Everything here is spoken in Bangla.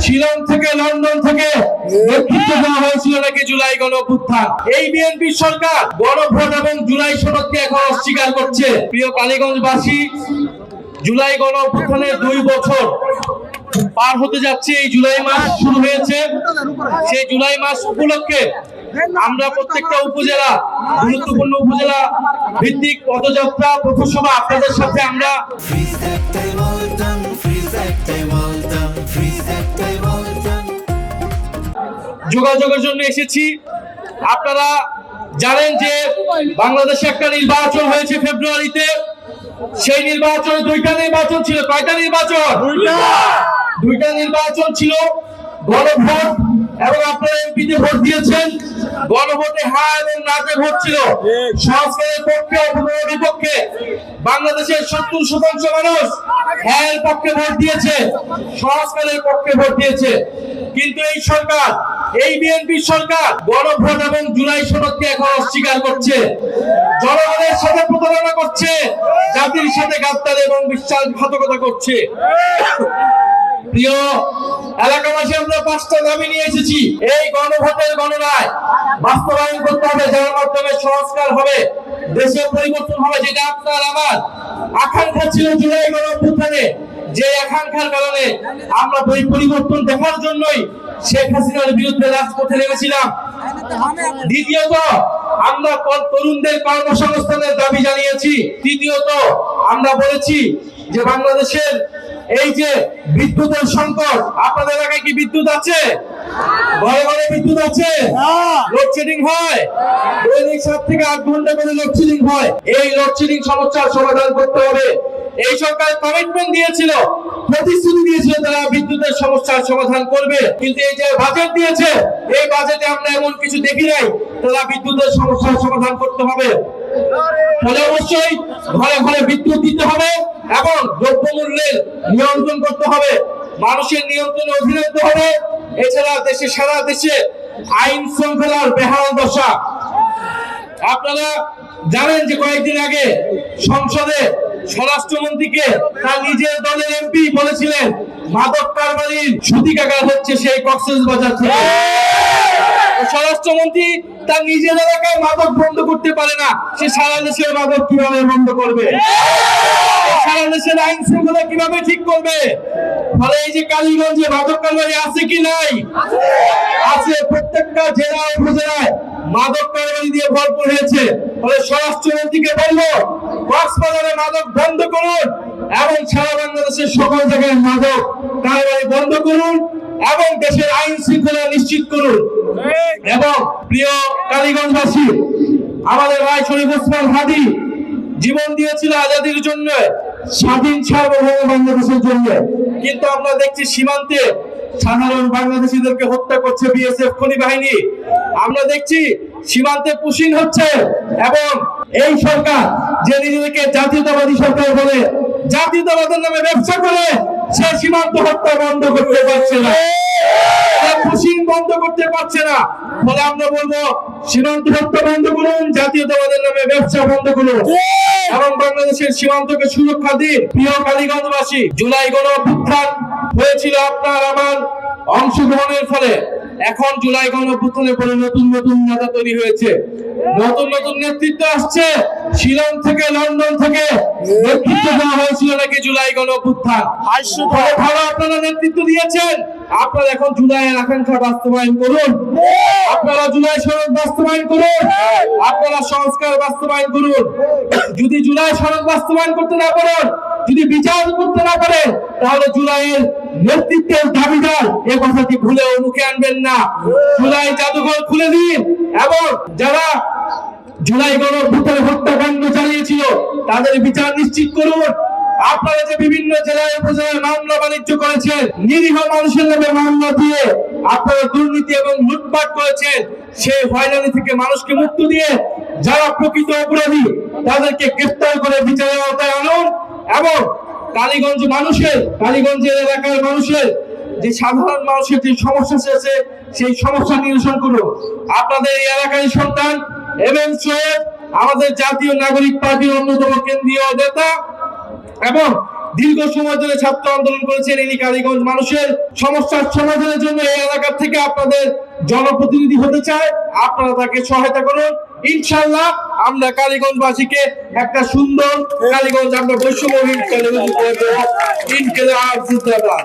শিলং থেকে লন্ডন থেকে নেতৃত্ব দেওয়া হয়েছিল নাকি জুলাই গণঅভ্যুত্থান। এই বিএনপি সরকার গণভোট এবং জুলাই সনদকে এখন অস্বীকার করছে। প্রিয় কালীগঞ্জবাসী, জুলাই গণঅভ্যুত্থানের 2 বছর পার হতে যাচ্ছে। এই জুলাই মাস শুরু হয়েছে। সেই জুলাই মাস উপলক্ষে আমরা প্রত্যেকটা উপজেলা, গুরুত্বপূর্ণ উপজেলা ভিত্তিক পদযাত্রা, পথসভা আপনাদের সাথে আমরা যোগাযোগের জন্য এসেছি। আপনারা জানেন যে বাংলাদেশে একটা নির্বাচন হয়েছে ফেব্রুয়ারিতে। সেই নির্বাচনে 2টা নির্বাচন ছিল। কয়টা নির্বাচন? 2টা নির্বাচন ছিল। গণভোট এবং আপনারা এমপিতে ভোট দিয়েছেন। গণভোটে হ্যাঁ এবং নাতে ভোট ছিল। সংস্কারের পক্ষে অথবা বিপক্ষে বাংলাদেশের 70% মানুষ হ্যাঁ এর পক্ষে ভোট দিয়েছে, সংস্কারের পক্ষে ভোট দিয়েছে। কিন্তু এই সরকার, এই বিএনপি সরকার গণভোট এবং জুলাই সনদকে এখন অস্বীকার করছে, জনগণের সাথে প্রতারণা করছে, জাতির সাথে গাদ্দারি এবং বিশ্বাসঘাতকতা করছে। প্রিয় এলাকাবাসী, আমরা 5টা দাবি নিয়ে এসেছি। এই গণভোটের গণরায় বাস্তবায়ন করতে হবে, যার মাধ্যমে সংস্কার হবে, দেশের পরিবর্তন হবে, যেটা আপনার আমার আকাঙ্ক্ষা ছিল জুলাই গণঅভ্যুত্থানে। যে আকাঙ্ক্ষার কারণে আমরা এই পরিবর্তন দেখার জন্যই শেখ হাসিনার বিরুদ্ধে রাজপথে নেমেছিলাম। দ্বিতীয়ত, আমরা তরুণদের কর্মসংস্থানের দাবি জানিয়েছি। তৃতীয়ত, আমরা বলেছি যে বাংলাদেশের এই যে বিদ্যুতের সংকট, আপনাদের এলাকায় কি বিদ্যুৎ আছে? ঘরে ঘরে বিদ্যুৎ আছে? লোডশেডিং হয়, দৈনিক 7 থেকে 8 ঘন্টা করে লোডশেডিং হয়। এই লোডশেডিং সমস্যার সমাধান করতে হবে। এই সরকার কমিটমেন্ট দিয়েছিল, প্রতিশ্রুতি দিয়েছিল তারা বিদ্যুতের সমস্যার সমাধান করবে, কিন্তু এই যে বাজেট দিয়েছে, এই বাজেটে আমরা এমন কিছু দেখি নাই তারা বিদ্যুতের সমস্যার সমাধান করতে হবে। ফলে অবশ্যই ঘরে ঘরে বিদ্যুৎ দিতে হবে এবং দ্রব্যমূল্যের নিয়ন্ত্রণ করতে হবে, মানুষের নিয়ন্ত্রণে অধীনে আনতে হবে। এছাড়া দেশে, সারা দেশে আইন শৃঙ্খলার বেহাল দশা। আপনারা জানেন যে কয়েকদিন আগে সংসদে স্বরাষ্ট্রমন্ত্রীকে তার নিজের দলের এমপি বলেছিলেন মাদক কারবারির সূতিকাগার হচ্ছে সেই কক্সবাজার থেকে। স্বরাষ্ট্রমন্ত্রী তার নিজের এলাকায় মাদক বন্ধ করতে পারে না, সে সারা দেশের মাদক কিভাবে বন্ধ করবে? সারা দেশের আইন শৃঙ্খলা কিভাবে ঠিক করবে? ফলে এই যে কালীগঞ্জে মাদক কারবারি আছে কি নাই? আছে। প্রত্যেকটা জেলা উপজেলায় মাদক কারবারি দিয়ে ভরপুর হয়েছে। ফলে স্বরাষ্ট্রমন্ত্রীকে বলবো কক্সবাজারে মাদক বন্ধ করুন এবং সারা বাংলাদেশের সকল জায়গায় মাদক কারবারি বন্ধ করুন এবং দেশের আইন শৃঙ্খলা নিশ্চিত করুন। এবং প্রিয় কালীগঞ্জবাসী, আমাদের ভাই শরীফ ওসমান হাদি জীবন দিয়েছিল আজাদির জন্য, স্বাধীন সার্বভৌম বাংলাদেশের জন্য। কিন্তু আমরা দেখছি সীমান্তে সাধারণ বাংলাদেশিদেরকে হত্যা করছে বিএসএফ খনি বাহিনী। আমরা দেখছি সীমান্তে পুশিং হচ্ছে এবং এই সরকার যে নিজেদেরকে জাতীয়তাবাদী সরকার বলে, জাতীয়তাবাদের নামে ব্যবসা করে, সে সীমান্ত হত্যা বন্ধ করতে পারছে না, পুশিং বন্ধ করতে পারছে না। ফলে আমরা বলবো সীমান্ত হত্যা বন্ধ করুন, জাতীয়তাবাদের নামে ব্যবসা বন্ধ করুন এবং বাংলাদেশের সীমান্তকে সুরক্ষা দিন। প্রিয় কালীগঞ্জবাসী, জুলাই গণঅভ্যুত্থান হয়েছিল আপনার আমার অংশগ্রহণের ফলে। এখন জুলাই গণঅভ্যুত্থানের পরে নতুন নতুন নেতা তৈরি হয়েছে, নতুন নতুন নেতৃত্ব আসছে। শিলং থেকে লন্ডন থেকে নেতৃত্ব দেওয়া হয়েছিল নাকি জুলাই গণঅভ্যুত্থান। ভালো আপনারা নেতৃত্ব দিয়েছেন। আপনারা এখন জুলাইয়ের আকাঙ্ক্ষা বাস্তবায়ন করুন, আপনারা জুলাই সনদ বাস্তবায়ন করুন, আপনারা সংস্কার বাস্তবায়ন করুন। যদি জুলাই সনদ বাস্তবায়ন করতে না পারেন, যদি বিচার করতে না পারেন, তাহলে জুলাইয়ের নেতৃত্বের দাবিদার এ কথাটি ভুলেও মুখে আনবেন না। জুলাই জাদুঘর খুলে দিন এবং যারা জুলাই গণঅভ্যুত্থানে হত্যাকাণ্ড চালিয়েছিল তাদের বিচার নিশ্চিত করুন। আপনারা যে বিভিন্ন জেলায় উপজেলায় মামলা বাণিজ্য করেছেন, নিরীহ মানুষের নামে মামলা দিয়ে আপনারা দুর্নীতি এবং লুটপাট করেছেন, সেই হয়রানি থেকে মানুষকে মুক্ত দিয়ে যারা প্রকৃত অপরাধী তাদেরকে গ্রেফতার করে বিচারের আওতায় আনুন এবং কালীগঞ্জের এলাকার মানুষের যে সাধারণ মানুষের যে সমস্যা আছে সেই সমস্যা নিরসন করুন। আপনাদের এই এলাকার সন্তান এমএম সোহেব আমাদের জাতীয় নাগরিক পার্টির অন্যতম কেন্দ্রীয় নেতা এবং দীর্ঘ সময় ধরে ছাত্র আন্দোলন করেছেন। ইনি কালীগঞ্জ মানুষের সমস্যার সমাধানের জন্য এই এলাকা থেকে আপনাদের জনপ্রতিনিধি হতে চায়। আপনারা তাকে সহায়তা করুন। ইনশাআল্লাহ আমরা কালীগঞ্জবাসীকে একটা সুন্দর কালীগঞ্জ আমরা বৈষম্যহীন কালীগঞ্জ করে দেব। ইনশাআল্লাহ।